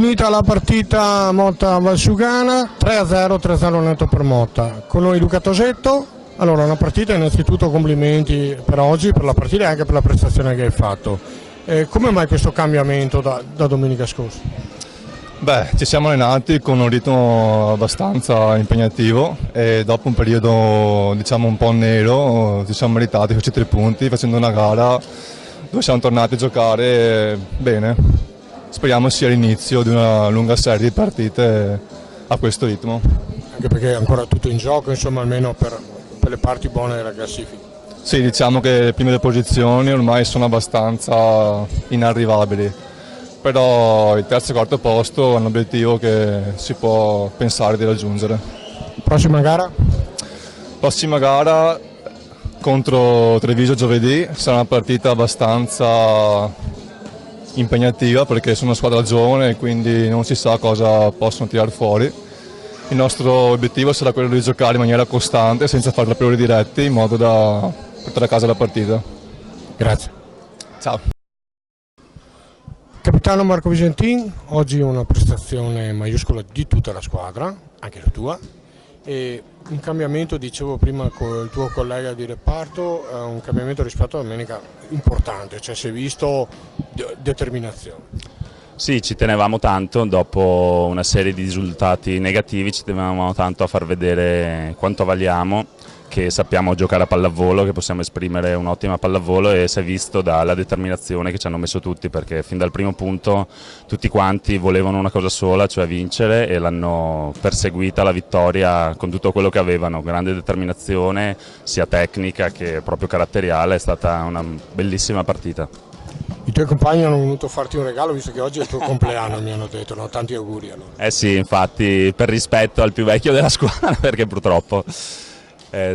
Finita la partita Motta-Valsugana, 3-0, 3-0 netto per Motta. Con noi Luca Tosetto. Allora, una partita, innanzitutto complimenti per oggi, per la partita e anche per la prestazione che hai fatto. Come mai questo cambiamento da domenica scorsa? Beh, ci siamo allenati con un ritmo abbastanza impegnativo e dopo un periodo diciamo un po' nero ci siamo meritati questi 3 punti facendo una gara dove siamo tornati a giocare bene. Speriamo sia l'inizio di una lunga serie di partite a questo ritmo. Anche perché è ancora tutto in gioco, insomma, almeno per le parti buone della classifica. Sì, diciamo che le prime 2 posizioni ormai sono abbastanza inarrivabili, però il terzo e quarto posto è un obiettivo che si può pensare di raggiungere. Prossima gara? Prossima gara contro Treviso giovedì, sarà una partita abbastanza impegnativa perché sono una squadra giovane e quindi non si sa cosa possono tirare fuori. Il nostro obiettivo sarà quello di giocare in maniera costante senza fare errori diretti in modo da portare a casa la partita. Grazie. Ciao. Capitano Marco Visentin, oggi una prestazione maiuscola di tutta la squadra, anche la tua, e un cambiamento, dicevo prima con il tuo collega di reparto, un cambiamento rispetto a domenica importante, cioè si è visto determinazione. Sì, ci tenevamo tanto, dopo una serie di risultati negativi ci tenevamo tanto a far vedere quanto valiamo, che sappiamo giocare a pallavolo, che possiamo esprimere un'ottima pallavolo e si è visto dalla determinazione che ci hanno messo tutti, perché fin dal primo punto tutti quanti volevano una cosa sola, cioè vincere, e l'hanno perseguita la vittoria con tutto quello che avevano, grande determinazione sia tecnica che proprio caratteriale, è stata una bellissima partita. I tuoi compagni hanno voluto farti un regalo visto che oggi è il tuo compleanno, mi hanno detto, no? Tanti auguri allora. Eh sì, infatti, per rispetto al più vecchio della squadra, perché purtroppo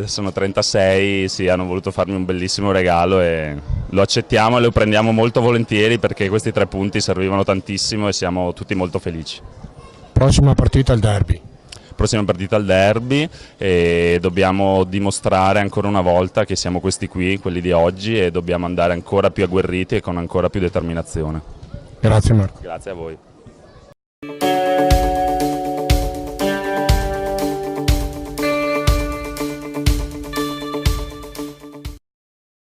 sono 36, sì, hanno voluto farmi un bellissimo regalo e lo accettiamo e lo prendiamo molto volentieri perché questi 3 punti servivano tantissimo e siamo tutti molto felici. Prossima partita il derby. Prossima partita al derby e dobbiamo dimostrare ancora una volta che siamo questi qui, quelli di oggi, e dobbiamo andare ancora più agguerriti e con ancora più determinazione. Grazie Marco. Grazie a voi.